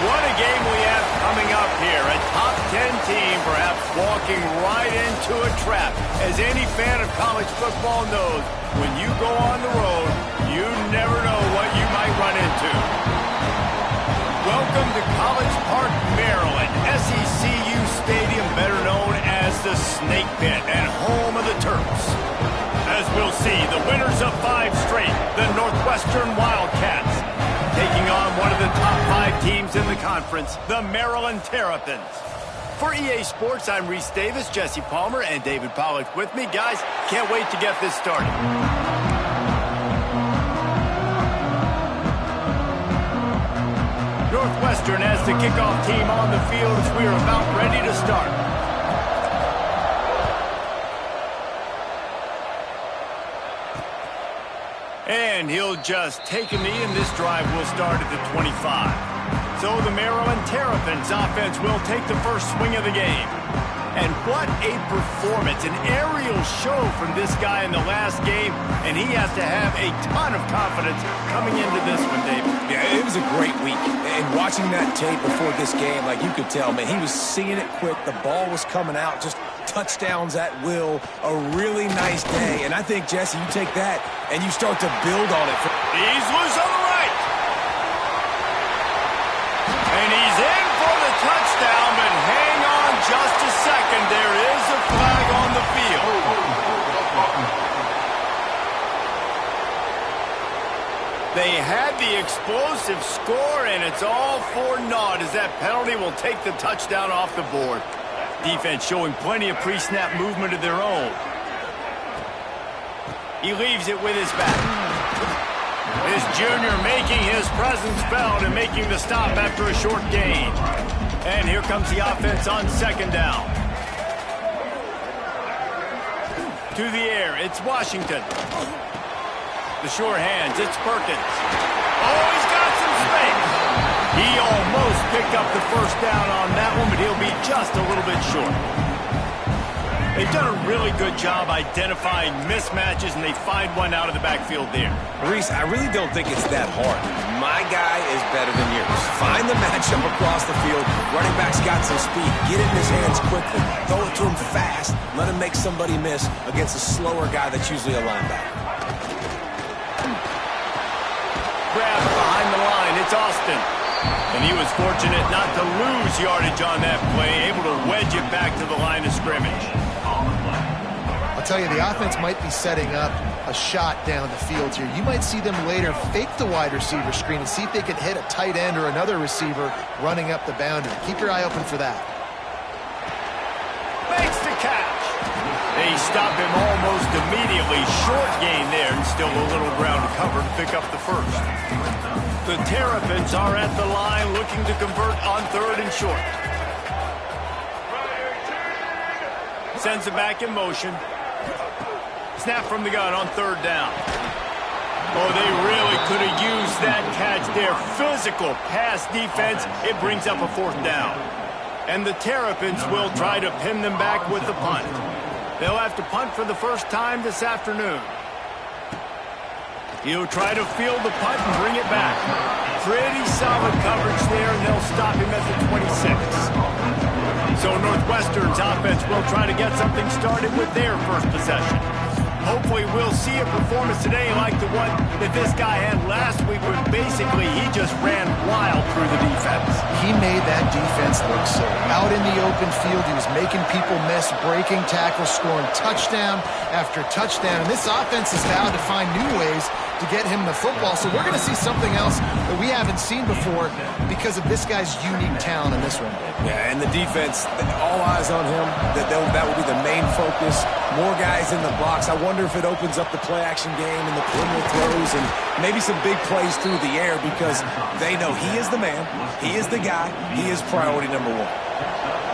What a game we have coming up here. A top 10 team perhaps walking right into a trap. As any fan of college football knows, when you go on the road, you never know what you might run into. Welcome to College Park, Maryland, SECU Stadium, better known as the Snake Pit and home of the Terps. As we'll see, the winners of 5 straight, the Northwestern Wildcats, taking on one of the top 5 teams in the conference, the Maryland Terrapins. For EA Sports, I'm Reese Davis, Jesse Palmer, and David Pollack with me. Guys, can't wait to get this started. Northwestern has the kickoff team on the field as we are about ready to start. And he'll just take a knee, and this drive will start at the 25. So the Maryland Terrapins offense will take the first swing of the game. And what a performance, an aerial show from this guy in the last game, and he has to have a ton of confidence coming into this one, David. Yeah, it was a great week. And watching that tape before this game, like you could tell, man, he was seeing it quick. The ball was coming out, just touchdowns at will. A really nice day. And I think, Jesse, you take that and you start to build on it. He's loose on the right. And he's in for the touchdown, but hang on just a second. There is a flag on the field. They had the explosive score, and it's all for naught as that penalty will take the touchdown off the board. Defense showing plenty of pre-snap movement of their own. He leaves it with his back. This junior making his presence felt and making the stop after a short gain. And here comes the offense on second down. To the air, it's Washington. The sure hands, it's Perkins. Oh, he's got some space. He almost picked up the first down on that one, but he'll be just a little bit short. They've done a really good job identifying mismatches, and they find one out of the backfield there. Reese, I really don't think it's that hard. My guy is better than yours. Find the matchup across the field. Running back's got some speed. Get it in his hands quickly. Throw it to him fast. Let him make somebody miss against a slower guy that's usually a linebacker. Grab behind the line. It's Austin. And he was fortunate not to lose yardage on that play, able to wedge it back to the line of scrimmage. I'll tell you, the offense might be setting up a shot down the field here. You might see them later fake the wide receiver screen and see if they can hit a tight end or another receiver running up the boundary. Keep your eye open for that. Makes the catch. They stop him almost immediately. Short gain there, and still a little ground to cover to pick up the first. The Terrapins are at the line looking to convert on third and short. Sends it back in motion. Snap from the gun on third down. Oh, they really could have used that catch there. Physical pass defense. It brings up a fourth down. And the Terrapins will try to pin them back with the punt. They'll have to punt for the first time this afternoon. He'll try to field the punt and bring it back. Pretty solid coverage there, and they'll stop him at the 26. So Northwestern's offense will try to get something started with their first possession. Hopefully we'll see a performance today like the one that this guy had last week, where basically he just ran wild through the defense. He made that defense look so out in the open field. He was making people miss, breaking tackles, scoring touchdown after touchdown. And this offense has vowed to find new ways to get him the football. So we're going to see something else that we haven't seen before because of this guy's unique talent in this one. Yeah, and the defense, all eyes on him. That will be the main focus. More guys in the box. I wonder if it opens up the play-action game and the perimeter throws and maybe some big plays through the air, because they know he is the man, he is the guy, he is priority number 1.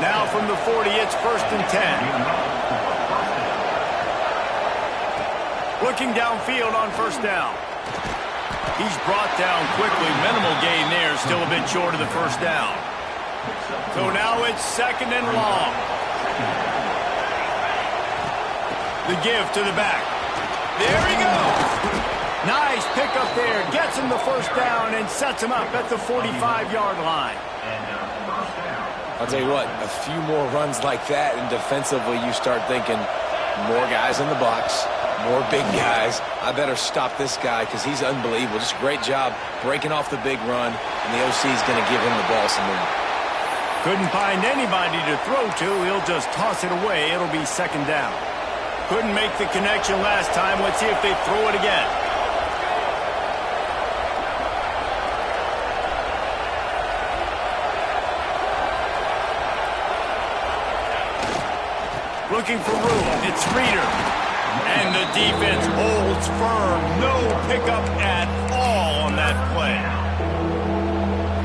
Now from the 40, it's first and 10. Looking downfield on first down. He's brought down quickly. Minimal gain there, still a bit short of the first down. So now it's second and long. The give to the back. There he goes. Nice pickup there. Gets him the first down and sets him up at the 45-yard line. I'll tell you what, a few more runs like that, and defensively you start thinking more guys in the box, more big guys. I better stop this guy because he's unbelievable. Just a great job breaking off the big run, and the OC is going to give him the ball some more. Couldn't find anybody to throw to. He'll just toss it away. It'll be second down. Couldn't make the connection last time. Let's see if they throw it again. Looking for room. It's Reader. And the defense holds firm. No pickup at all on that play.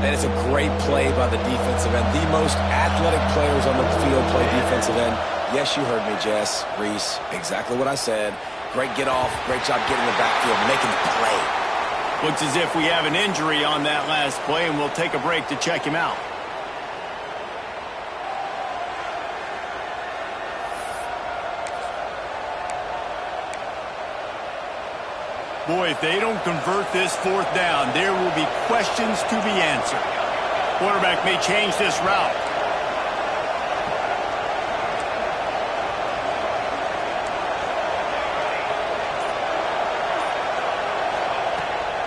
And it's a great play by the defensive end. The most athletic players on the field play defensive end. Yes, you heard me, Jess, Reese. Exactly what I said. Great get off. Great job getting the backfield, making the play. Looks as if we have an injury on that last play, and we'll take a break to check him out. Boy, if they don't convert this fourth down, there will be questions to be answered. Quarterback may change this route.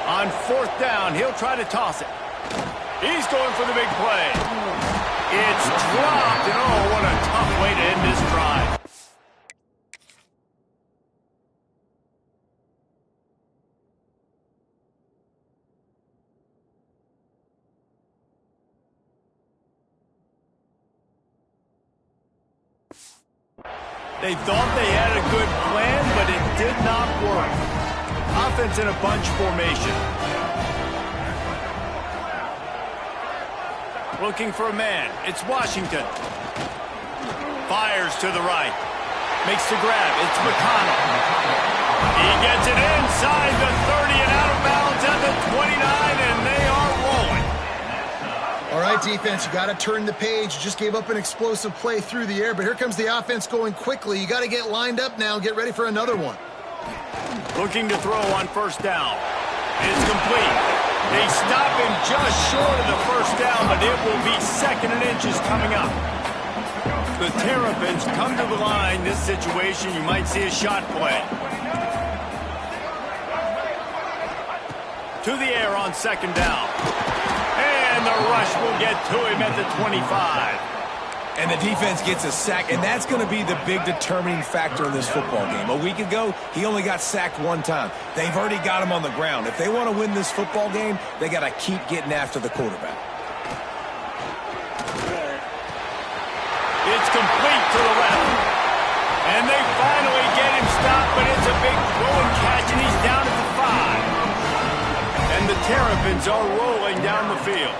On fourth down, he'll try to toss it. He's going for the big play. It's dropped, and oh, what a tough way to end this drive. They thought they had a good plan, but it did not work. Offense in a bunch formation. Looking for a man. It's Washington. Fires to the right. Makes the grab. It's McConnell. He gets it inside the 30 and out of bounds at the 29, and they are rolling. All right, defense, you got to turn the page. You just gave up an explosive play through the air, but here comes the offense going quickly. You got to get lined up now and get ready for another one. Looking to throw on first down. It's complete. They stop him just short of the first down, but it will be second and inches coming up. The Terrapins come to the line. This situation, you might see a shot play. To the air on second down. And the rush will get to him at the 25. And the defense gets a sack, and that's going to be the big determining factor in this football game. A week ago, he only got sacked one time. They've already got him on the ground. If they want to win this football game, they got to keep getting after the quarterback. It's complete to the left. And they finally get him stopped, but it's a big throw and catch, and he's down at the 5. And the Terrapins are rolling down the field.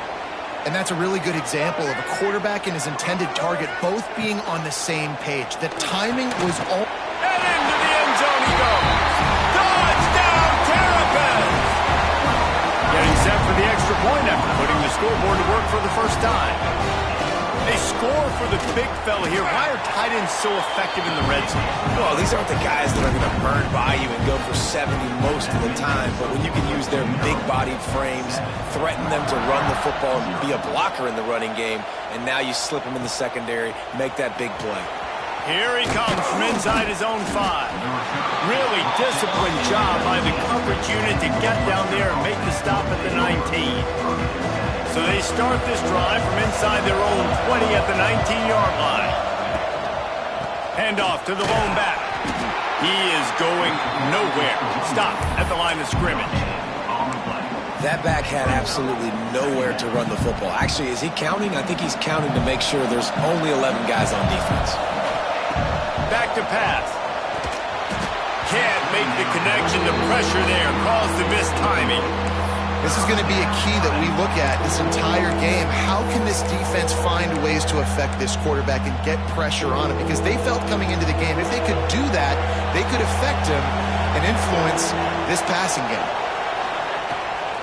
And that's a really good example of a quarterback and his intended target both being on the same page. The timing was all... And into the end zone he goes. Touchdown, Terrapins! Getting set for the extra point after putting the scoreboard to work for the first time. They score for the big fella here. Why are tight ends so effective in the red zone? Well, these aren't the guys that are going to burn by you and go for 70 most of the time. But when you can use their big-bodied frames, threaten them to run the football and be a blocker in the running game, and now you slip them in the secondary, make that big play. Here he comes from inside his own 5. Really disciplined job by the coverage unit to get down there and make the stop at the 19. So they start this drive from inside their own 20 at the 19-yard line. Handoff to the lone back. He is going nowhere. Stop at the line of scrimmage. That back had absolutely nowhere to run the football. Actually, is he counting? I think he's counting to make sure there's only 11 guys on defense. Back to pass. Can't make the connection. The pressure there caused the missed timing. This is going to be a key that we look at this entire game. How can this defense find ways to affect this quarterback and get pressure on him? Because they felt coming into the game, if they could do that, they could affect him and influence this passing game.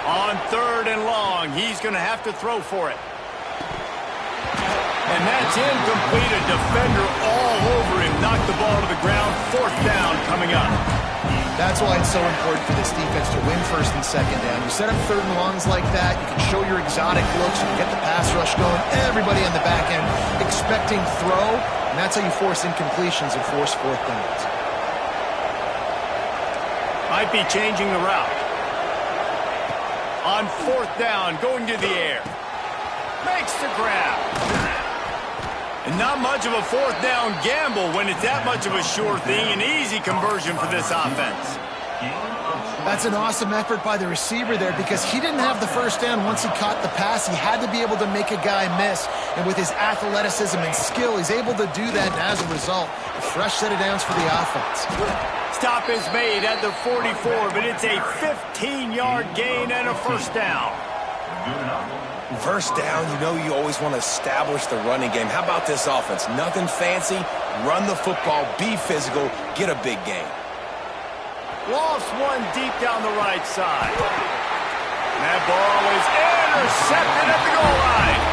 On third and long, he's going to have to throw for it. And that's incomplete. A defender all over him. Knocked the ball to the ground. Fourth down coming up. That's why it's so important for this defense to win first and second down. You set up third and longs like that, you can show your exotic looks, you can get the pass rush going, everybody on the back end expecting throw, and that's how you force incompletions and force fourth downs. Might be changing the route. On fourth down, going to the air. Makes the grab. And not much of a fourth down gamble when it's that much of a sure thing. An easy conversion for this offense. That's an awesome effort by the receiver there because he didn't have the first down once he caught the pass. He had to be able to make a guy miss. And with his athleticism and skill, he's able to do that. And as a result, a fresh set of downs for the offense. Stop is made at the 44, but it's a 15-yard gain and a first down. First down, you know you always want to establish the running game. How about this offense? Nothing fancy. Run the football, be physical, get a big gain. Lost one deep down the right side. That ball is intercepted at the goal line.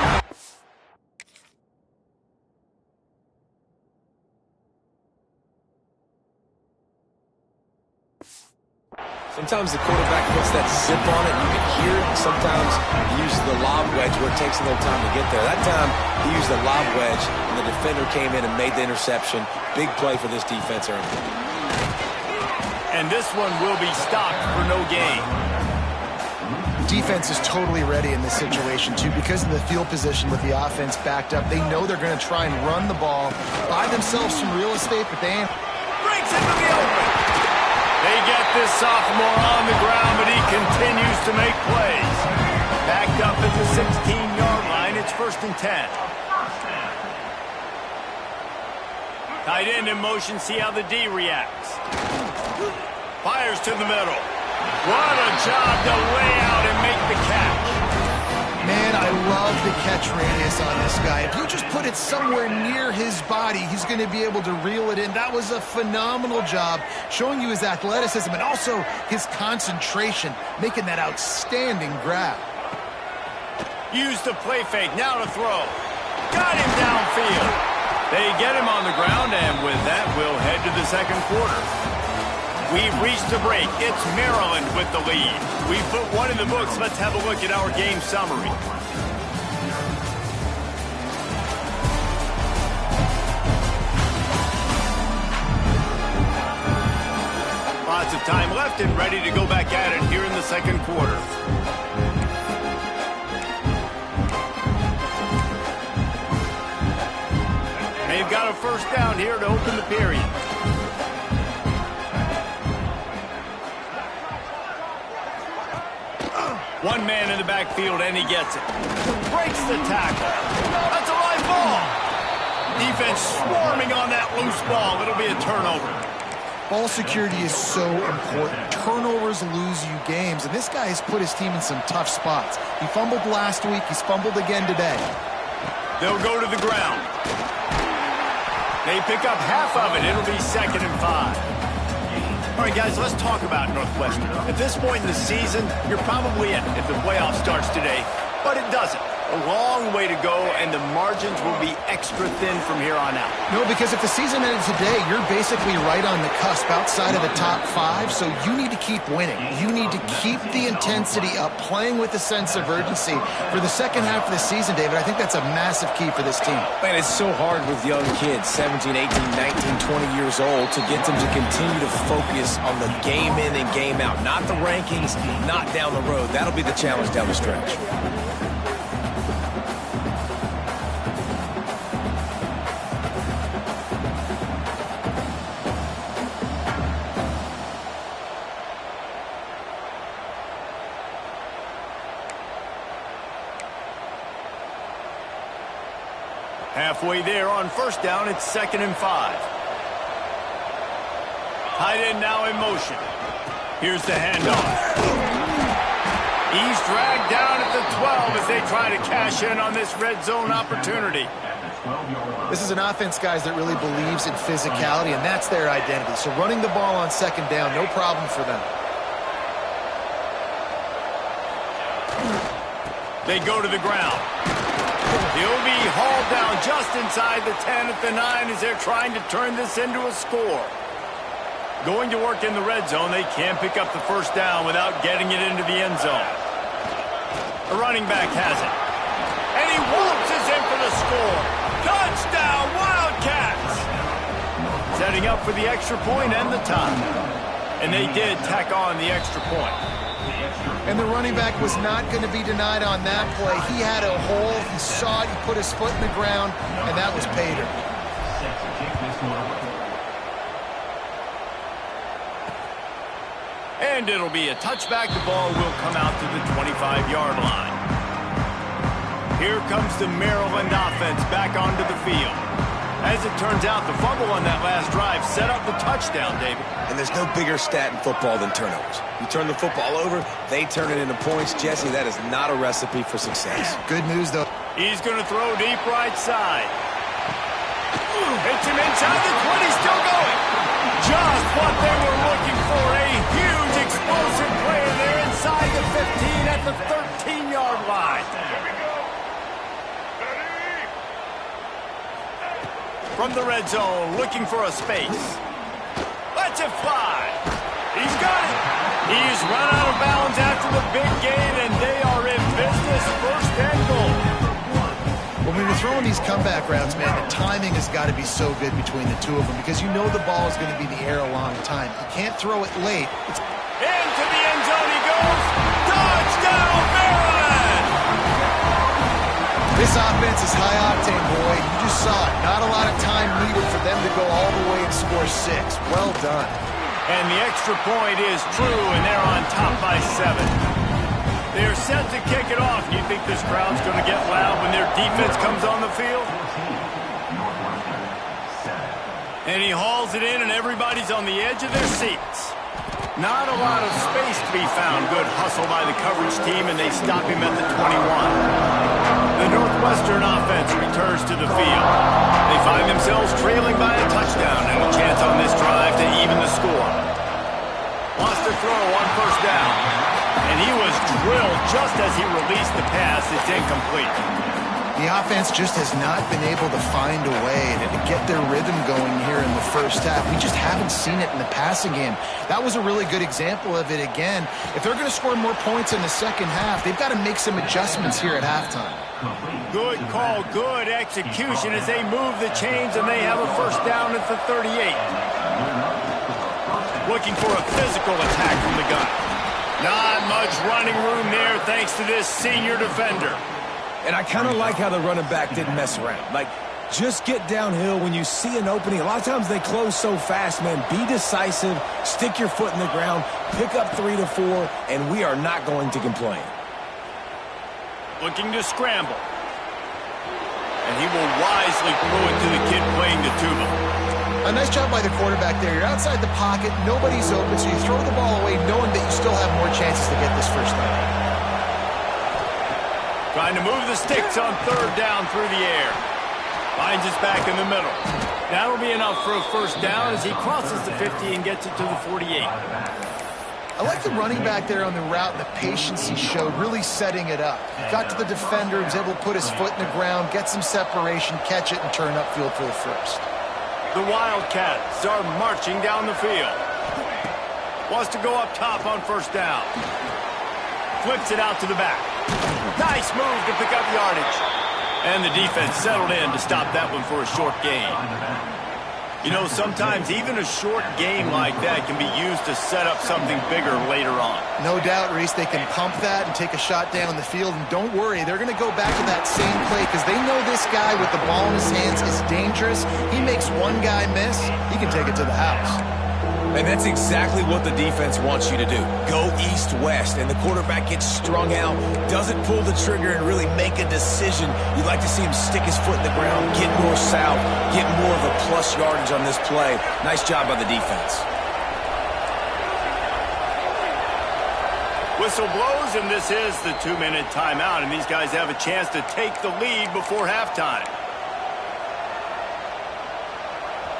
Sometimes the quarterback puts that zip on it, and you can hear it. Sometimes he uses the lob wedge where it takes a little time to get there. That time, he used the lob wedge, and the defender came in and made the interception. Big play for this defense early. And this one will be stopped for no gain. Defense is totally ready in this situation, too, because of the field position with the offense backed up. They know they're going to try and run the ball, buy themselves some real estate, but they ain't. Breaks into the open. They get this sophomore on the ground, but he continues to make plays. Backed up at the 16-yard line, it's 1st and 10. Tight end in motion, see how the D reacts. Fires to the middle. What a job to lay out and make the catch. Man, I love the catch radius on this guy. If you just put it somewhere near his body, he's going to be able to reel it in. That was a phenomenal job, showing you his athleticism and also his concentration, making that outstanding grab. Used the play fake, now to throw. Got him downfield. They get him on the ground, and with that, we'll head to the second quarter. We've reached the break. It's Maryland with the lead. We've put one in the books. Let's have a look at our game summary. Lots of time left and ready to go back at it here in the second quarter. They've got a first down here to open the period. One man in the backfield, and he gets it. Breaks the tackle. That's a live ball. Defense swarming on that loose ball. It'll be a turnover. Ball security is so important. Turnovers lose you games, and this guy has put his team in some tough spots. He fumbled last week. He's fumbled again today. They'll go to the ground. They pick up half of it. It'll be 2nd and 5. All right, guys, let's talk about Northwestern. At this point in the season, you're probably in if the playoff starts today, but it doesn't. A long way to go, and the margins will be extra thin from here on out. No, because if the season ended today, you're basically right on the cusp outside of the top 5, so you need to keep winning. You need to keep the intensity up, playing with a sense of urgency for the second half of the season, David. I think that's a massive key for this team. Man, it's so hard with young kids, 17, 18, 19, 20 years old, to get them to continue to focus on the game in and game out, not the rankings, not down the road. That'll be the challenge down the stretch. Halfway there on first down, it's 2nd and 5. Tight end now in motion. Here's the handoff. He's dragged down at the 12 as they try to cash in on this red zone opportunity. This is an offense, guys, that really believes in physicality, and that's their identity. So running the ball on second down, no problem for them. They go to the ground. He'll be hauled down just inside the 10 at the 9 as they're trying to turn this into a score. Going to work in the red zone, they can't pick up the first down without getting it into the end zone. The running back has it. And he waltzes in for the score. Touchdown, Wildcats! Setting up for the extra point and the tie. And they did tack on the extra point. And the running back was not going to be denied on that play. He had a hole. He saw it. He put his foot in the ground, and that was Pater. And it'll be a touchback. The ball will come out to the 25-yard line. Here comes the Maryland offense back onto the field. As it turns out, the fumble on that last drive set up the touchdown, David. And there's no bigger stat in football than turnovers. You turn the football over, they turn it into points. Jesse, that is not a recipe for success. Good news, though. He's going to throw deep right side. Hits him inside the 20, still going. Just what they were looking for. A huge explosive play there inside the 15 at the 13-yard line. From the red zone, looking for a space. Lets it fly. He's got it. He's run out of bounds after the big gain, and they are in business, first and goal. When you're throwing these comeback routes, man, the timing has got to be so good between the two of them because you know the ball is going to be in the air a long time. You can't throw it late. Into the end zone he goes. Touchdown, Maryland! This offense is high octane, boy. You just saw it. Not a lot of time needed for them to go all the way and score 6. Well done. And the extra point is true, and they're on top by 7. They're set to kick it off. Do you think this crowd's going to get loud when their defense comes on the field? And he hauls it in, and everybody's on the edge of their seats. Not a lot of space to be found. Good hustle by the coverage team, and they stop him at the 21. The Northwestern offense returns to the field. They find themselves trailing by a touchdown and a chance on this drive to even the score. Wants to throw on first down. And he was drilled just as he released the pass. It's incomplete. The offense just has not been able to find a way to get their rhythm going here in the first half. We just haven't seen it in the passing game. That was a really good example of it again. If they're going to score more points in the second half, they've got to make some adjustments here at halftime. Good call, good execution as they move the chains, and they have a first down at the 38. Looking for a physical attack from the gun. Not much running room there thanks to this senior defender. And I kind of like how the running back didn't mess around. Like, just get downhill when you see an opening. A lot of times they close so fast, man. Be decisive, stick your foot in the ground, pick up 3 to 4, and we are not going to complain. Looking to scramble. And he will wisely throw it to the kid playing the tuba. A nice job by the quarterback there. You're outside the pocket, nobody's open, so you throw the ball away knowing that you still have more chances to get this first down. Trying to move the sticks on third down through the air. Finds his back in the middle. That'll be enough for a first down as he crosses the 50 and gets it to the 48. I like the running back there on the route and the patience he showed, really setting it up. He got to the defender, was able to put his foot in the ground, get some separation, catch it, and turn upfield for the first. The Wildcats are marching down the field. Wants to go up top on first down. Flips it out to the back. Nice move to pick up yardage. And the defense settled in to stop that one for a short gain. You know, sometimes even a short game like that can be used to set up something bigger later on. No doubt, Reese, they can pump that and take a shot down the field. And don't worry, they're going to go back to that same play because they know this guy with the ball in his hands is dangerous. He makes one guy miss, he can take it to the house. And that's exactly what the defense wants you to do. Go east-west, and the quarterback gets strung out, doesn't pull the trigger and really make a decision. You'd like to see him stick his foot in the ground, get more south, get more of a plus yardage on this play. Nice job by the defense. Whistle blows, and this is the 2-minute timeout, and these guys have a chance to take the lead before halftime.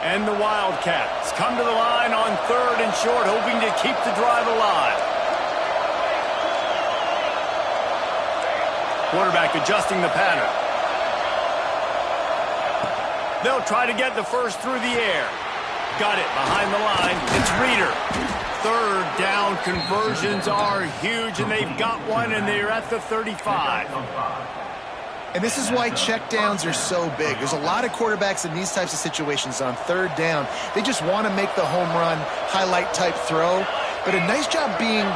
And the Wildcats come to the line on third and short, hoping to keep the drive alive. Quarterback adjusting the pattern. They'll try to get the first through the air. Got it behind the line. It's Reader. Third down conversions are huge, and they've got one, and they're at the 35. And this is why checkdowns are so big. There's a lot of quarterbacks in these types of situations on third down. They just want to make the home run, highlight-type throw. But a nice job being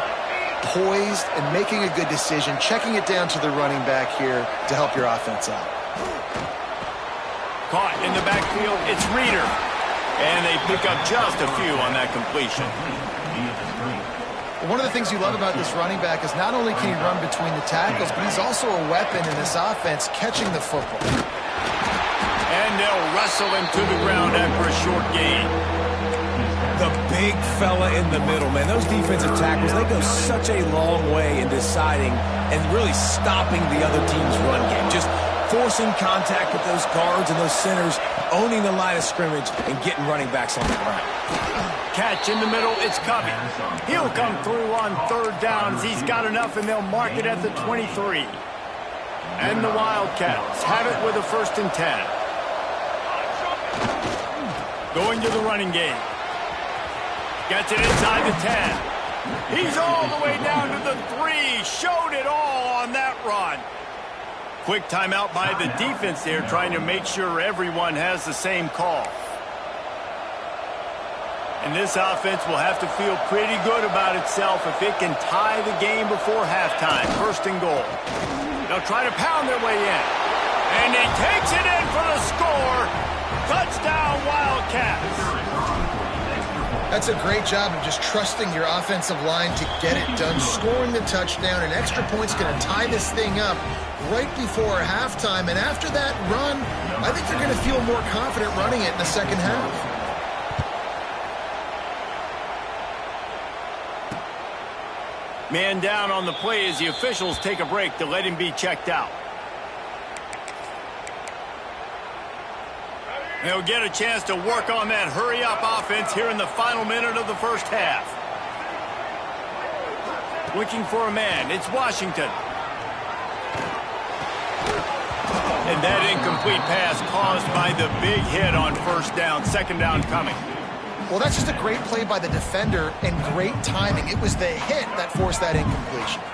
poised and making a good decision, checking it down to the running back here to help your offense out. Caught in the backfield, it's Reader. And they pick up just a few on that completion. One of the things you love about this running back is not only can he run between the tackles, but he's also a weapon in this offense catching the football. And they'll wrestle him to the ground after a short gain. The big fella in the middle, man. Those defensive tackles, they go such a long way in deciding and really stopping the other team's run game. Just forcing contact with those guards and those centers, owning the line of scrimmage, and getting running backs on the ground. Catch in the middle, it's Covey. He'll come through on third down as he's got enough, and they'll mark it at the 23. And the Wildcats have it with a 1st and 10. Going to the running game. Gets it inside the 10. He's all the way down to the 3. Showed it all on that run. Quick timeout by the defense there, trying to make sure everyone has the same call. And this offense will have to feel pretty good about itself if it can tie the game before halftime. 1st and goal. They'll try to pound their way in. And he takes it in for the score. Touchdown, Wildcats. That's a great job of just trusting your offensive line to get it done, scoring the touchdown. An extra point's going to tie this thing up right before halftime. And after that run, I think they're going to feel more confident running it in the second half. Man down on the play as the officials take a break to let him be checked out. They'll get a chance to work on that hurry-up offense here in the final minute of the first half. Looking for a man. It's Washington. And that incomplete pass caused by the big hit on 1st down. 2nd down coming. Well, that's just a great play by the defender and great timing. It was the hit that forced that incompletion.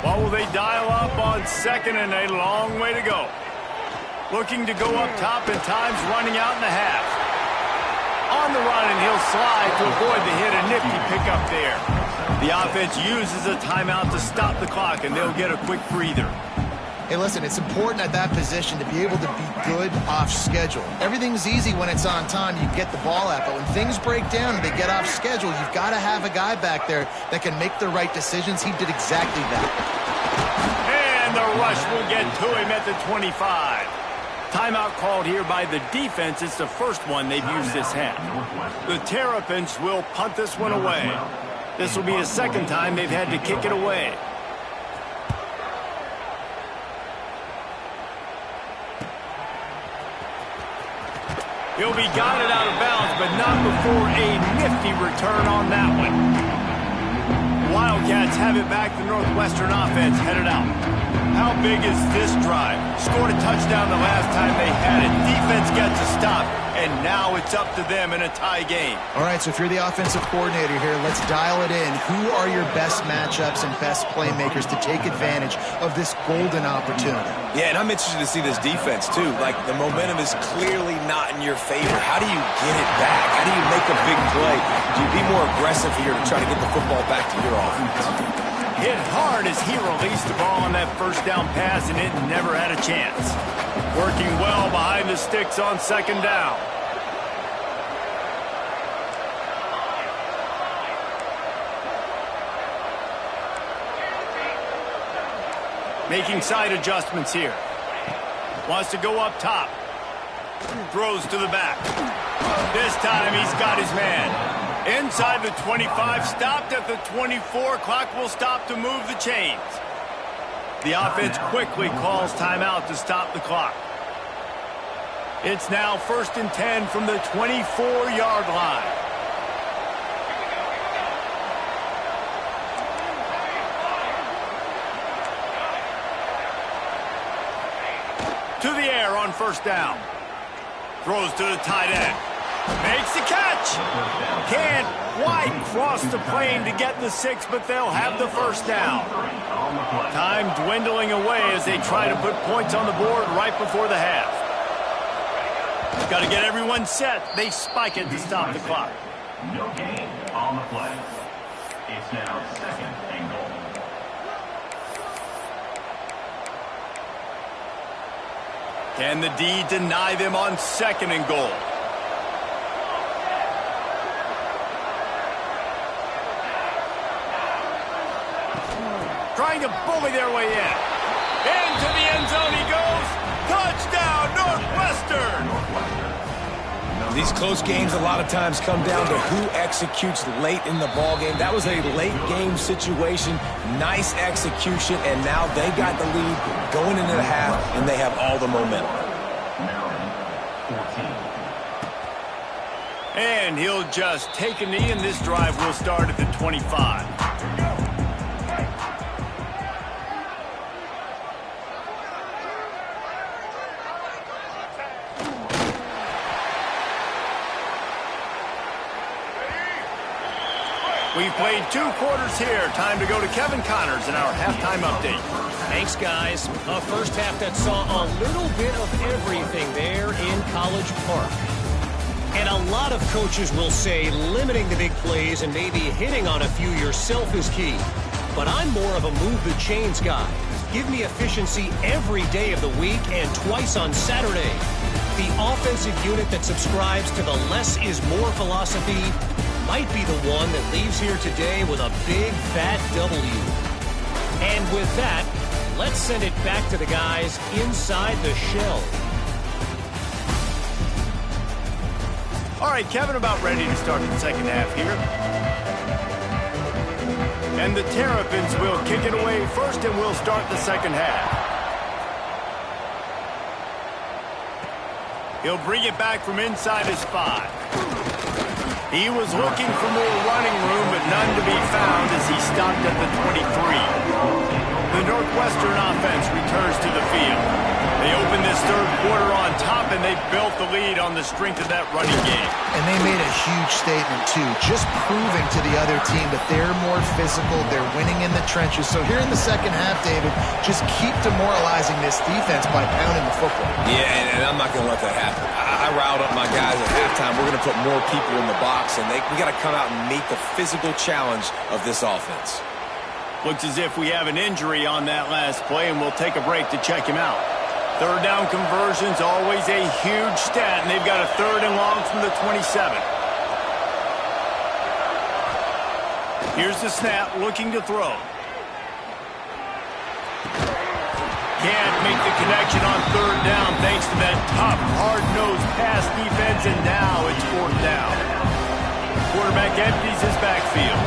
Well, will they dial up on 2nd and a long way to go? Looking to go up top, and time's running out in the half. On the run, and he'll slide to avoid the hit. A nifty pickup there. The offense uses a timeout to stop the clock, and they'll get a quick breather. Hey, listen, it's important at that position to be able to be good off schedule. Everything's easy when it's on time. You get the ball out, but when things break down and they get off schedule, you've got to have a guy back there that can make the right decisions. He did exactly that. And the rush will get to him at the 25. Timeout called here by the defense. It's the first one they've used this half. The Terrapins will punt this one away. This will be the 2nd time they've had to kick it away. He'll be guided out of bounds, but not before a nifty return on that one. Wildcats have it back. The Northwestern offense headed out. How big is this drive? Scored a touchdown the last time they had it. Defense gets a stop, and now it's up to them in a tie game. All right, so if you're the offensive coordinator here, let's dial it in. Who are your best matchups and best playmakers to take advantage of this golden opportunity? Yeah, and I'm interested to see this defense, too. Like, the momentum is clearly not in your favor. How do you get it back? How do you make a big play? Do you be more aggressive here to try to get the football back to your offense? Hit hard as he released the ball on that 1st down pass, and it never had a chance. Working well behind the sticks on 2nd down. Making side adjustments here. Wants to go up top. Throws to the back. This time he's got his man. Inside the 25, stopped at the 24. Clock will stop to move the chains. The offense quickly calls timeout to stop the clock. It's now 1st and 10 from the 24-yard line. To the air on 1st down. Throws to the tight end. Makes the catch. Can't quite cross the plane to get the 6, but they'll have the first down. Time dwindling away as they try to put points on the board right before the half. Got to get everyone set. They spike it to stop the clock. No gain on the play. It's now 2nd and goal. Can the D deny them on 2nd and goal? Trying to bully their way in. Into the end zone he goes. Touchdown, Northwestern! These close games a lot of times come down to who executes late in the ball game. That was a late game situation. Nice execution, and now they got the lead going into the half, and they have all the momentum. And he'll just take a knee, and this drive will start at the 25. We've played 2 quarters here. Time to go to Kevin Connors in our halftime update. Thanks, guys. A first half that saw a little bit of everything there in College Park. And a lot of coaches will say limiting the big plays and maybe hitting on a few yourself is key. But I'm more of a move the chains guy. Give me efficiency every day of the week and twice on Saturday. The offensive unit that subscribes to the less is more philosophy might be the one that leaves here today with a big fat W. And with that, let's send it back to the guys inside the shell. All right, Kevin, about ready to start the second half here. And the Terrapins will kick it away first, and we'll start the second half. He'll bring it back from inside his 5. He was looking for more running room, but none to be found as he stopped at the 23. The Northwestern offense returns to the field. They open this third quarter on top, and they built the lead on the strength of that running game. And they made a huge statement, too, just proving to the other team that they're more physical, they're winning in the trenches. So here in the second half, David, just keep demoralizing this defense by pounding the football. Yeah, and I'm not going to let that happen. I riled up my guys at halftime. We're going to put more people in the box, and we got to come out and meet the physical challenge of this offense. Looks as if we have an injury on that last play, and we'll take a break to check him out. Third down conversion's always a huge stat, and they've got a 3rd and long from the 27. Here's the snap, looking to throw. Can't make the connection on 3rd down thanks to that tough, hard-nosed pass defense, and now it's 4th down. Quarterback empties his backfield.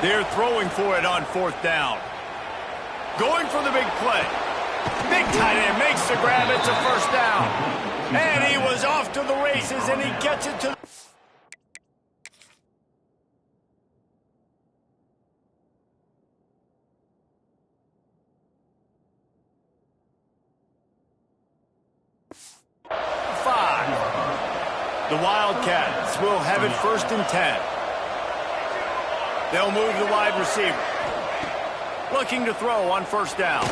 They're throwing for it on 4th down. Going for the big play. Big tight end makes the grab. It's a first down. And he was off to the races, and he gets it to the... The Wildcats will have it 1st and 10. They'll move the wide receiver. Looking to throw on 1st down.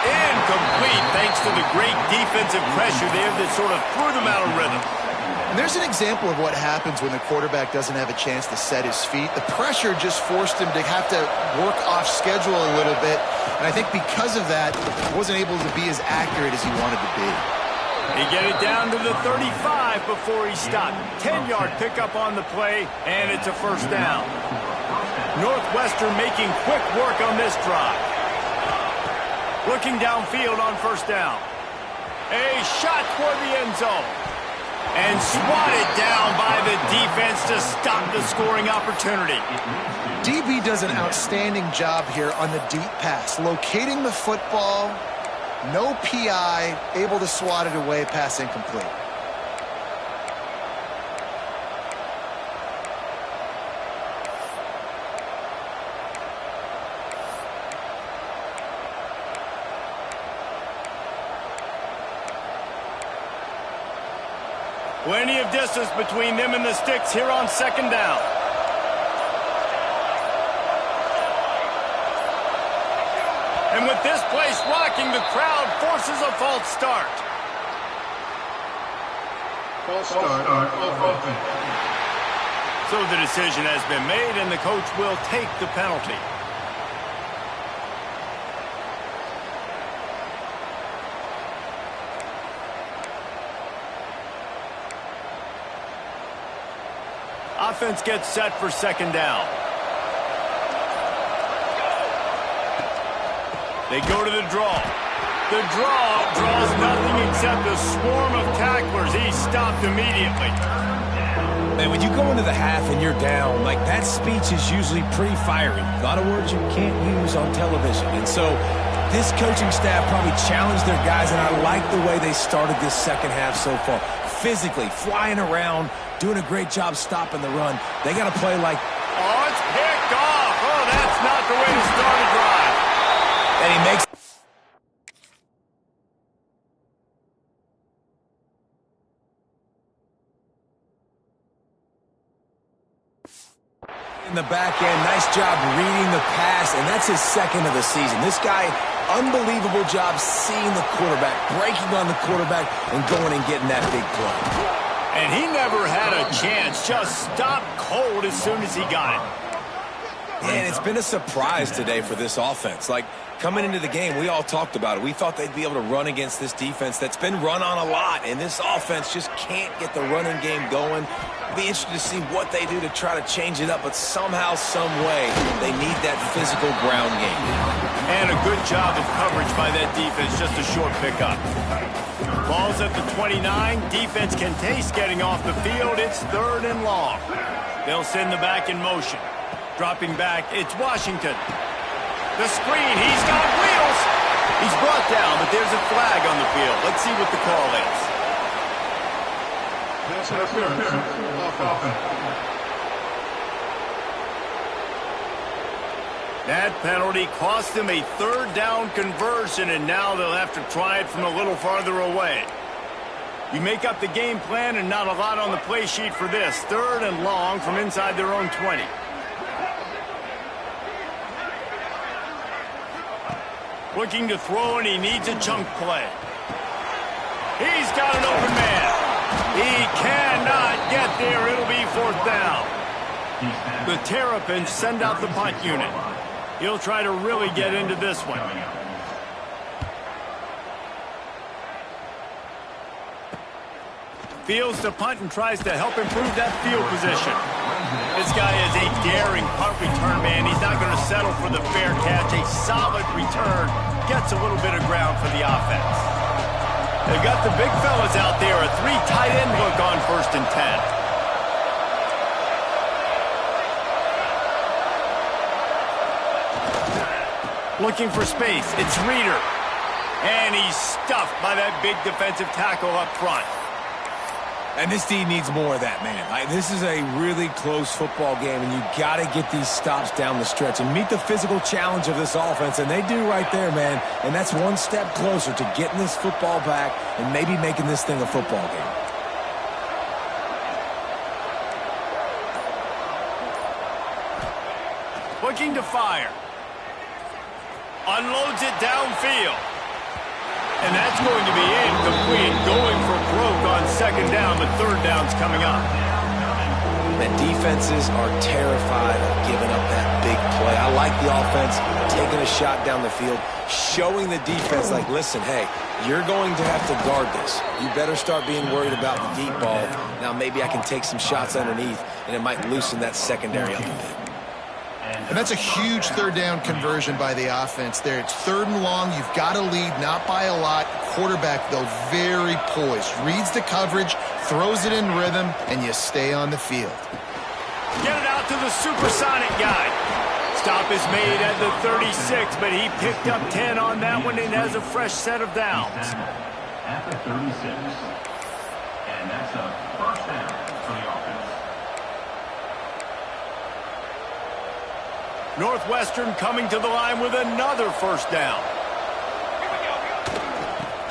Incomplete thanks to the great defensive pressure there that sort of threw them out of rhythm. And there's an example of what happens when the quarterback doesn't have a chance to set his feet. The pressure just forced him to have to work off schedule a little bit. And I think because of that, he wasn't able to be as accurate as he wanted to be. He get it down to the 35 before he stopped. 10-yard pickup on the play, and it's a first down. Northwestern making quick work on this drive. Looking downfield on 1st down. A shot toward the end zone. And swatted down by the defense to stop the scoring opportunity. DB does an outstanding job here on the deep pass, locating the football. No PI, able to swat it away, pass incomplete. Plenty of distance between them and the sticks here on second down. And with this place rocking, the crowd forces a false start. False start on offense. So the decision has been made, and the coach will take the penalty. Offense gets set for second down. They go to the draw. The draw draws nothing except a swarm of tacklers. He's stopped immediately. Man, when you go into the half and you're down, like, that speech is usually pretty fiery. A lot of words you can't use on television. And so this coaching staff probably challenged their guys, and I like the way they started this second half so far. Physically, flying around, doing a great job stopping the run. They got to play like... Oh, it's picked off. Oh, that's not the way to start a drive. And he makes... in the back end, nice job reading the pass, and that's his second of the season. This guy, unbelievable job seeing the quarterback, breaking on the quarterback, and going and getting that big play. And he never had a chance, just stopped cold as soon as he got it. And it's been a surprise today for this offense. Like, coming into the game, we all talked about it. We thought they'd be able to run against this defense that's been run on a lot, and this offense just can't get the running game going. It'll be interesting to see what they do to try to change it up, but somehow, some way, they need that physical ground game. And a good job of coverage by that defense, just a short pickup. Ball's at the 29. Defense can taste getting off the field. It's 3rd and long. They'll send the back in motion. Dropping back, it's Washington. The screen, he's got wheels. He's brought down, but there's a flag on the field. Let's see what the call is. That penalty cost them a 3rd down conversion, and now they'll have to try it from a little farther away. You make up the game plan, and not a lot on the play sheet for this. 3rd and long from inside their own 20. Looking to throw, and he needs a chunk play. He's got an open man. He cannot get there. It'll be 4th down. The Terrapins send out the punt unit. He'll try to really get into this one. Fields the punt and tries to help improve that field position. This guy is a daring punt return man. He's not going to settle for the fair catch. A solid return gets a little bit of ground for the offense. They've got the big fellas out there. A 3 tight end look on 1st and 10. Looking for space. It's Reeder. And he's stuffed by that big defensive tackle up front. And this D needs more of that, man. This is a really close football game, and you got to get these stops down the stretch and meet the physical challenge of this offense, and they do right there, man. And that's one step closer to getting this football back and maybe making this thing a football game. Looking to fire. Unloads it downfield. And that's going to be incomplete. Going for broke on 2nd down, but 3rd down's coming up. And defenses are terrified of giving up that big play. I like the offense taking a shot down the field, showing the defense, like, listen, hey, you're going to have to guard this. You better start being worried about the deep ball. Now maybe I can take some shots underneath, and it might loosen that secondary up a bit. And that's a huge 3rd down conversion by the offense there. It's 3rd and long. You've got to lead, not by a lot. Quarterback, though, very poised. Reads the coverage, throws it in rhythm, and you stay on the field. Get it out to the supersonic guy. Stop is made at the 36, but he picked up 10 on that one and has a fresh set of downs. At the 36. And that's a 1st down for the offense. Northwestern coming to the line with another 1st down.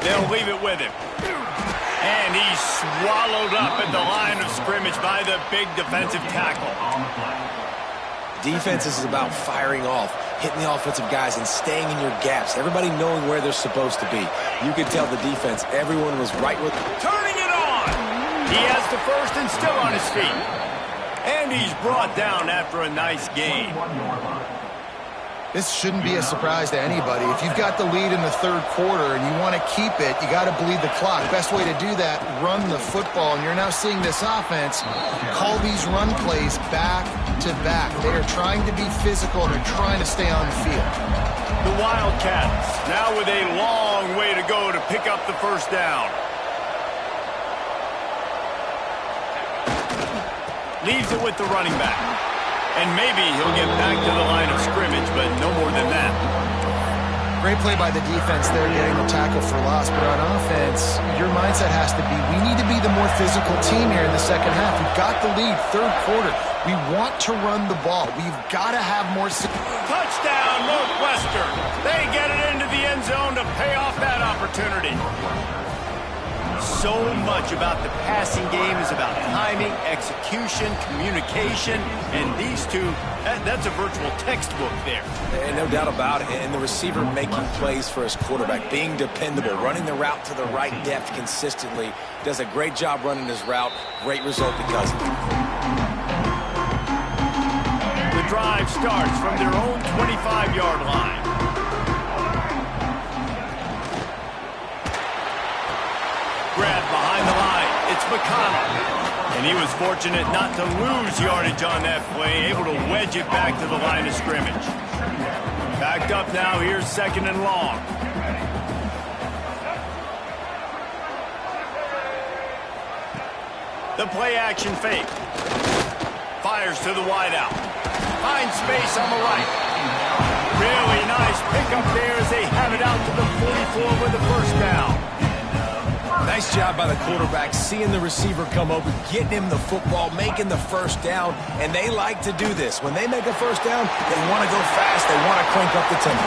They'll leave it with him. And he's swallowed up at the line of scrimmage by the big defensive tackle. Defense is about firing off, hitting the offensive guys, and staying in your gaps. Everybody knowing where they're supposed to be. You could tell the defense, everyone was right with... Turning it on! He has the first and still on his feet. And he's brought down after a nice gain. This shouldn't be a surprise to anybody. If you've got the lead in the third quarter and you want to keep it, you got to bleed the clock. Best way to do that, run the football. And you're now seeing this offense call these run plays back to back. They are trying to be physical and they're trying to stay on the field. The Wildcats now with a long way to go to pick up the first down. Leaves it with the running back. And maybe he'll get back to the line of scrimmage, but no more than that. Great play by the defense there, getting the tackle for loss. But on offense, your mindset has to be, we need to be the more physical team here in the second half. We've got the lead, third quarter. We want to run the ball. We've got to have more... Touchdown, Northwestern. They get it into the end zone to pay off that opportunity. So much about the passing game is about timing, execution, communication, and these two, that's a virtual textbook there. And no doubt about it. And the receiver making plays for his quarterback, being dependable, running the route to the right depth consistently. Does a great job running his route. Great result because of it. The drive starts from their own 25-yard line. Grab behind the line. It's McConnell. And he was fortunate not to lose yardage on that play, able to wedge it back to the line of scrimmage. Backed up now, here's second and long. The play action fake. Fires to the wideout. Finds space on the right. Really nice pickup there as they have it out to the 44 with the first down. Nice job by the quarterback, seeing the receiver come open, getting him the football, making the first down, and they like to do this. When they make a first down, they want to go fast, they want to crank up the tempo.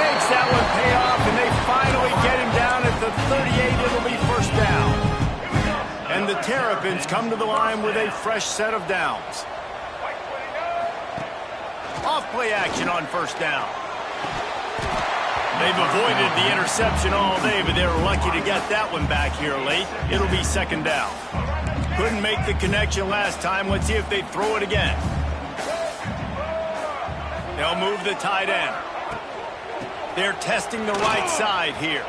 Makes that one pay off, and they finally get him down at the 38. It'll be first down. And the Terrapins come to the line with a fresh set of downs. Off play action on first down. They've avoided the interception all day, but they're lucky to get that one back here late. It'll be second down. Couldn't make the connection last time. Let's see if they throw it again. They'll move the tight end. They're testing the right side here.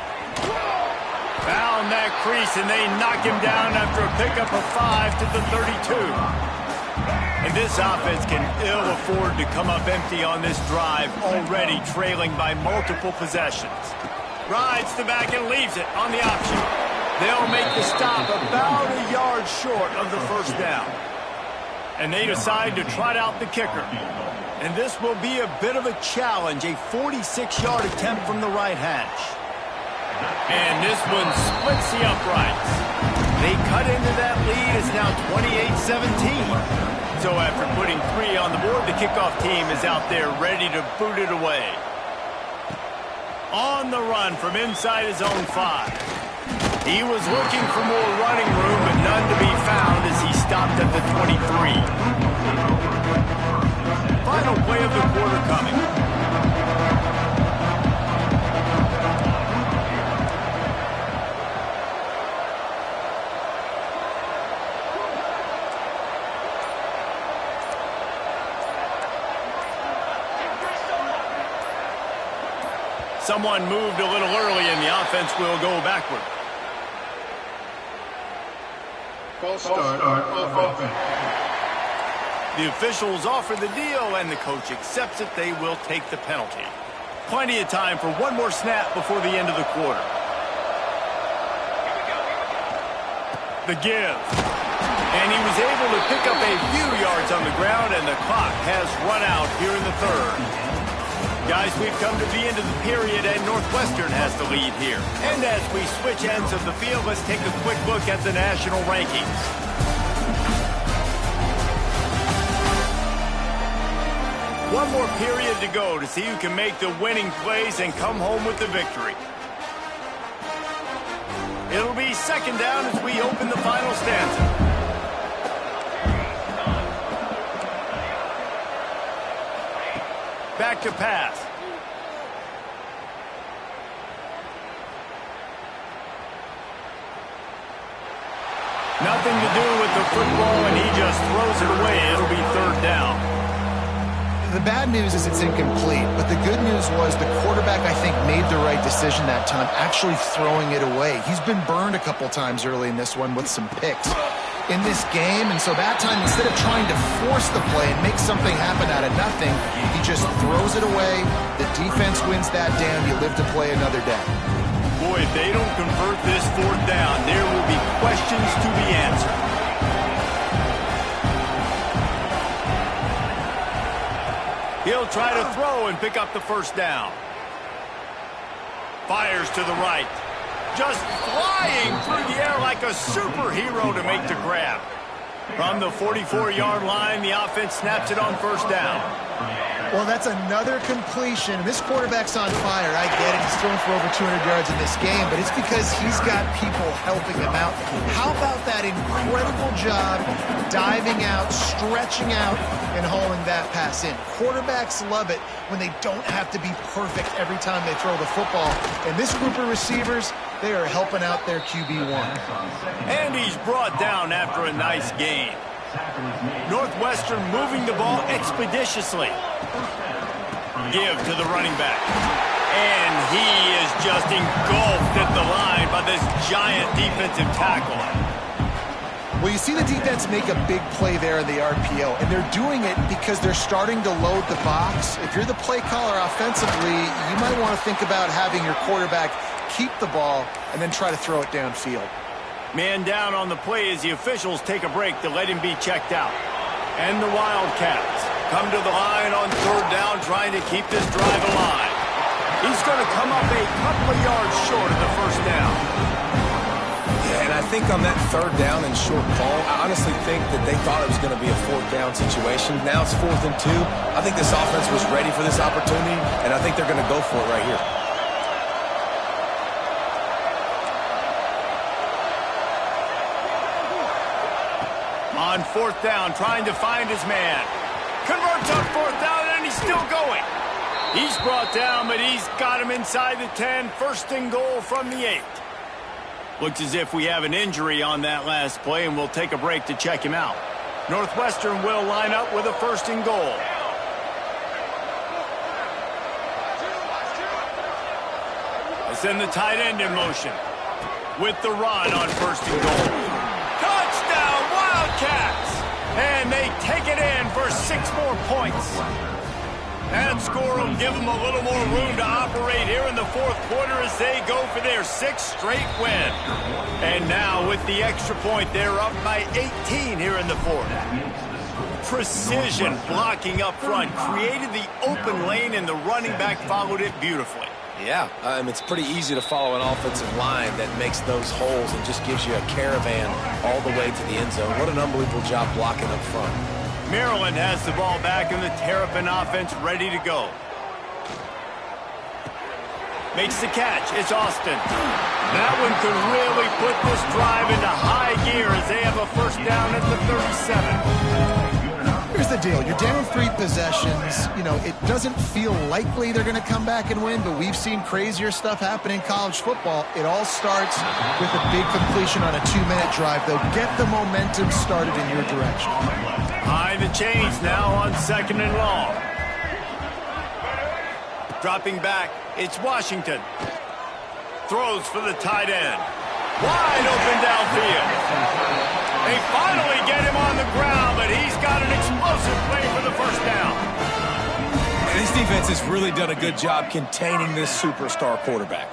Found that crease, and they knock him down after a pickup of 5 to the 32. And this offense can ill afford to come up empty on this drive, already trailing by multiple possessions. Rides the back and leaves it on the option. They'll make the stop about a yard short of the first down. And they decide to trot out the kicker. And this will be a bit of a challenge, a 46-yard attempt from the right hash. And this one splits the uprights. They cut into that lead. It's now 28-17. So after putting 3 on the board, the kickoff team is out there ready to boot it away. On the run from inside his own 5. He was looking for more running room, but none to be found as he stopped at the 23. Final play of the quarter coming. Someone moved a little early, and the offense will go backward. False start on offense. The officials offer the deal, and the coach accepts it. They will take the penalty. Plenty of time for one more snap before the end of the quarter. The give. And he was able to pick up a few yards on the ground, and the clock has run out here in the third. Guys, we've come to the end of the period, and Northwestern has the lead here. And as we switch ends of the field, let's take a quick look at the national rankings. One more period to go to see who can make the winning plays and come home with the victory. It'll be second down as we open the final stanza. Back to pass. Nothing to do with the football, and he just throws it away. It'll be third down. The bad news is it's incomplete, but the good news was the quarterback, I think, made the right decision that time, actually throwing it away. He's been burned a couple times early in this one with some picks in this game, and so that time, instead of trying to force the play and make something happen out of nothing, he just throws it away. The defense wins that down. You live to play another day. Boy, if they don't convert this fourth down, there will be questions to be answered. He'll try to throw and pick up the first down. Fires to the right. Just flying through the air like a superhero to make the grab. From the 44-yard line, the offense snaps it on first down. Well, that's another completion. This quarterback's on fire. I get it. He's thrown for over 200 yards in this game, but it's because he's got people helping him out. How about that incredible job diving out, stretching out, and hauling that pass in? Quarterbacks love it when they don't have to be perfect every time they throw the football. And this group of receivers, they are helping out their QB1. And he's brought down after a nice gain. Northwestern moving the ball expeditiously. Give to the running back. And he is just engulfed at the line by this giant defensive tackle. Well, you see the defense make a big play there in the RPO, and they're doing it because they're starting to load the box. If you're the play caller offensively, you might want to think about having your quarterback keep the ball and then try to throw it downfield. Man down on the play as the officials take a break to let him be checked out. And the Wildcats come to the line on third down, trying to keep this drive alive. He's going to come up a couple of yards short of the first down. Yeah, and I think on that third down and short call, I honestly think that they thought it was going to be a fourth down situation. Now it's 4th and 2. I think this offense was ready for this opportunity, and I think they're going to go for it right here. On fourth down, trying to find his man. Converts on fourth down, and he's still going. He's brought down, but he's got him inside the 10. First and goal from the 8. Looks as if we have an injury on that last play, and we'll take a break to check him out. Northwestern will line up with a first and goal. They send the tight end in motion with the run on first and goal. Touchdown, Wildcats! And they take it in for 6 more points. That score will give them a little more room to operate here in the fourth quarter as they go for their 6th straight win. And now with the extra point, they're up by 18 here in the fourth. Precision blocking up front created the open lane, and the running back followed it beautifully. Yeah, it's pretty easy to follow an offensive line that makes those holes and just gives you a caravan all the way to the end zone. What an unbelievable job blocking up front. Maryland has the ball back, and the Terrapin offense ready to go. Makes the catch. It's Austin. That one could really put this drive into high gear as they have a first down at the 37. Here's the deal. You're down 3 possessions. You know, it doesn't feel likely they're going to come back and win, but we've seen crazier stuff happen in college football. It all starts with a big completion on a 2-minute drive. They'll get the momentum started in your direction. High the chains now on 2nd and long. Dropping back, it's Washington. Throws for the tight end. Wide open downfield. They finally get him on the ground, but he's got an explosive play for the first down. And this defense has really done a good job containing this superstar quarterback.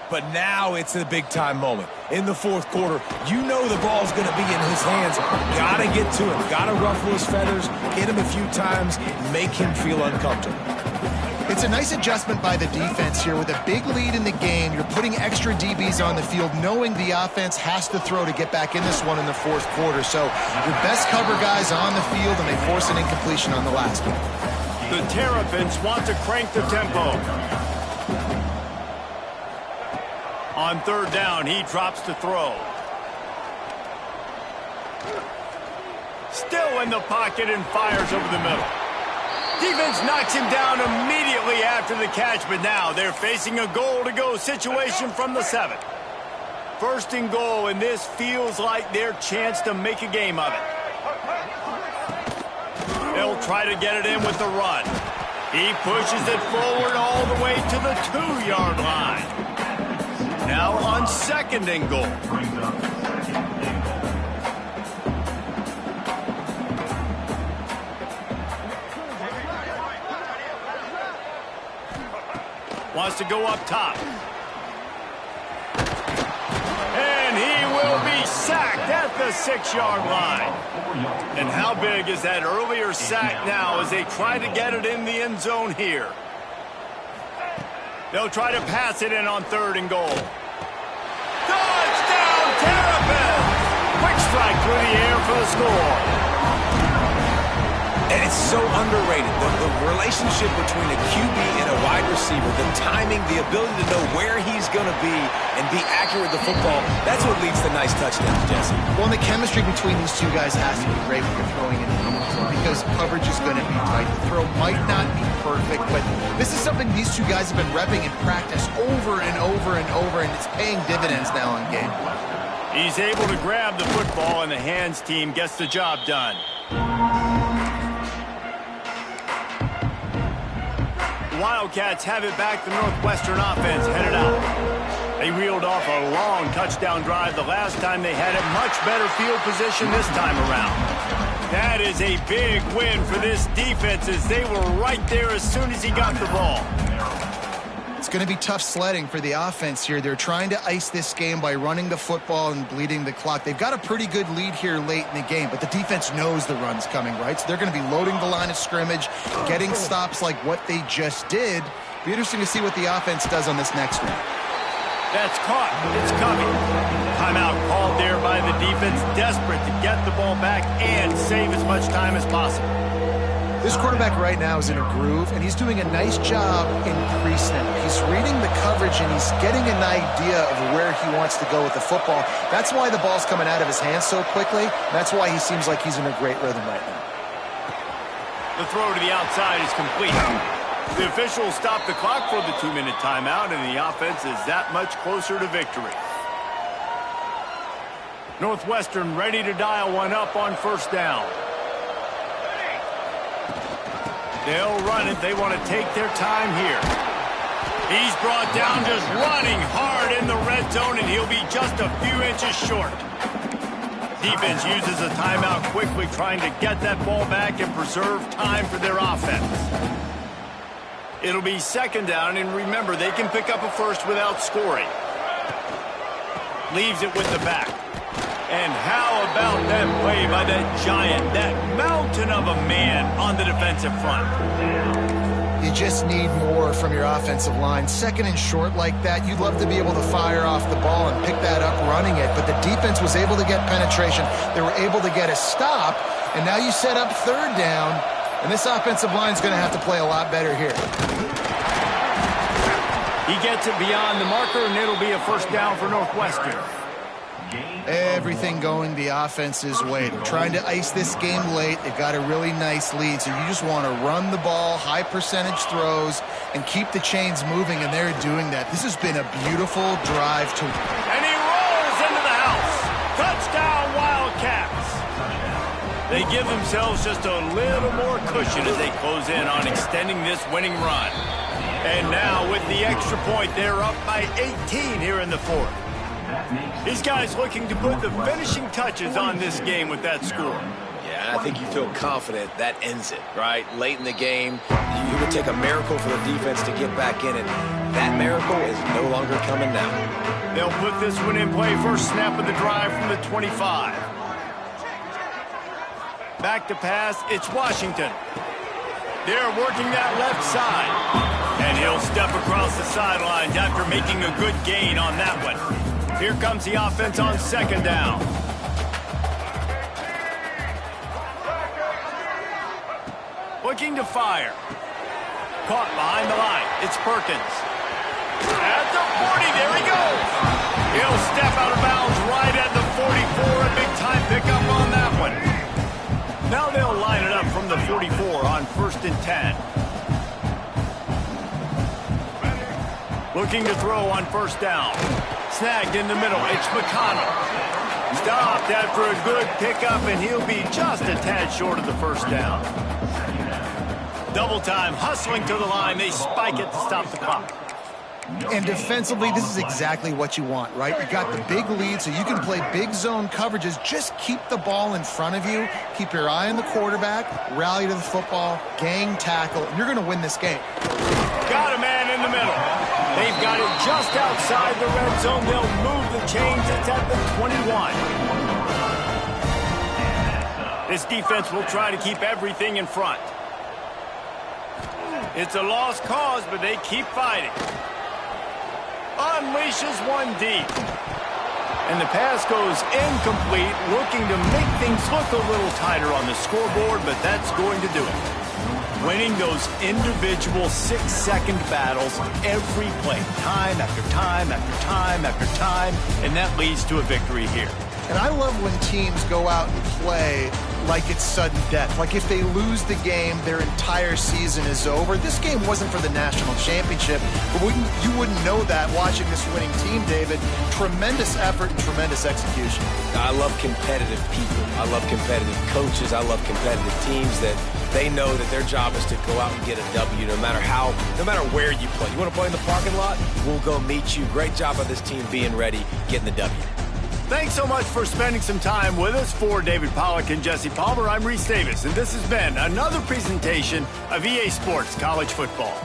But now it's a big-time moment. In the fourth quarter, you know the ball's going to be in his hands. Got to get to him. Got to ruffle his feathers, hit him a few times, make him feel uncomfortable. It's a nice adjustment by the defense here. With a big lead in the game, you're putting extra DBs on the field, knowing the offense has to throw to get back in this one in the fourth quarter. So your best cover guys on the field, and they force an incompletion on the last one. The Terrapins want to crank the tempo. On On third down, he drops to throw. Still in the pocket and fires over the middle. Defense knocks him down immediately after the catch, but now they're facing a goal-to-go situation from the 7. First and goal, and this feels like their chance to make a game of it. They'll try to get it in with the run. He pushes it forward all the way to the 2-yard line. Now on second and goal. Wants to go up top. And he will be sacked at the 6-yard line. And how big is that earlier sack now as they try to get it in the end zone here? They'll try to pass it in on third and goal. Touchdown, Terrapins! Quick strike through the air for the score. And it's so underrated. The relationship between a QB and a wide receiver, the timing, the ability to know where he's going to be and be accurate with the football, that's what leads to nice touchdowns, Jesse. Well, and the chemistry between these two guys has to be great when you're throwing in the uniform because coverage is going to be tight. The throw might not be perfect, but this is something these two guys have been repping in practice over and over and over, and it's paying dividends now in game. He's able to grab the football, and the hands team gets the job done. Wildcats have it back. The Northwestern offense headed out. They reeled off a long touchdown drive the last time they had it. Much better field position this time around. That is a big win for this defense as they were right there as soon as he got the ball. It's going to be tough sledding for the offense here. They're trying to ice this game by running the football and bleeding the clock. They've got a pretty good lead here late in the game, but the defense knows the run's coming, right? So they're going to be loading the line of scrimmage, getting stops like what they just did. Be interesting to see what the offense does on this next one. That's caught. It's coming. Timeout called there by the defense, desperate to get the ball back and save as much time as possible. This quarterback right now is in a groove, and he's doing a nice job in pre-snap. He's reading the coverage, and he's getting an idea of where he wants to go with the football. That's why the ball's coming out of his hands so quickly. That's why he seems like he's in a great rhythm right now. The throw to the outside is complete. The officials stop the clock for the 2-minute timeout, and the offense is that much closer to victory. Northwestern ready to dial one up on first down. They'll run it. They want to take their time here. He's brought down just running hard in the red zone, and he'll be just a few inches short. Defense uses a timeout quickly, trying to get that ball back and preserve time for their offense. It'll be second down, and remember, they can pick up a first without scoring. Leaves it with the back. And how about that play by that giant, that mountain of a man on the defensive front? You just need more from your offensive line. Second and short like that, you'd love to be able to fire off the ball and pick that up running it, but the defense was able to get penetration. They were able to get a stop, and now you set up third down, and this offensive line is going to have to play a lot better here. He gets it beyond the marker, and it'll be a first down for Northwestern. Everything going the offense's way. They're trying to ice this game late. They've got a really nice lead, so you just want to run the ball, high percentage throws, and keep the chains moving, and they're doing that. This has been a beautiful drive to... And he rolls into the house. Touchdown, Wildcats. They give themselves just a little more cushion as they close in on extending this winning run. And now with the extra point, they're up by 18 here in the fourth. These guys looking to put the finishing touches on this game with that score. Yeah, I think you feel confident that ends it, right? Late in the game, it would take a miracle for the defense to get back in it. That miracle is no longer coming now. They'll put this one in play. First snap of the drive from the 25. Back to pass, it's Washington. They're working that left side. And he'll step across the sidelines after making a good gain on that one. Here comes the offense on second down. Looking to fire. Caught behind the line. It's Perkins. At the 40, there he goes. 1st and 10. Looking to throw on 1st down. Snagged in the middle. It's McConnell. Stopped after a good pickup, and he'll be just a tad short of the 1st down. Double time, hustling to the line. They spike it to stop the clock. And defensively, this is exactly what you want, right? You got the big lead, so you can play big zone coverages. Just keep the ball in front of you. Keep your eye on the quarterback. Rally to the football. Gang tackle. And you're going to win this game. Got a man in the middle. They've got it just outside the red zone. They'll move the chains. It's at the 21. This defense will try to keep everything in front. It's a lost cause, but they keep fighting. Unleashes one deep. And the pass goes incomplete, looking to make things look a little tighter on the scoreboard, but that's going to do it. Winning those individual 6-second battles every play, time after time after time after time, and that leads to a victory here. And I love when teams go out and play like it's sudden death. Like if they lose the game, their entire season is over. This game wasn't for the national championship, but you wouldn't know that watching this winning team, David. Tremendous effort and tremendous execution. I love competitive people. I love competitive coaches. I love competitive teams that they know that their job is to go out and get a W no matter where you play. You want to play in the parking lot? We'll go meet you. Great job by this team being ready, getting the W. Thanks so much for spending some time with us. For David Pollack and Jesse Palmer, I'm Reese Davis, and this has been another presentation of EA Sports College Football.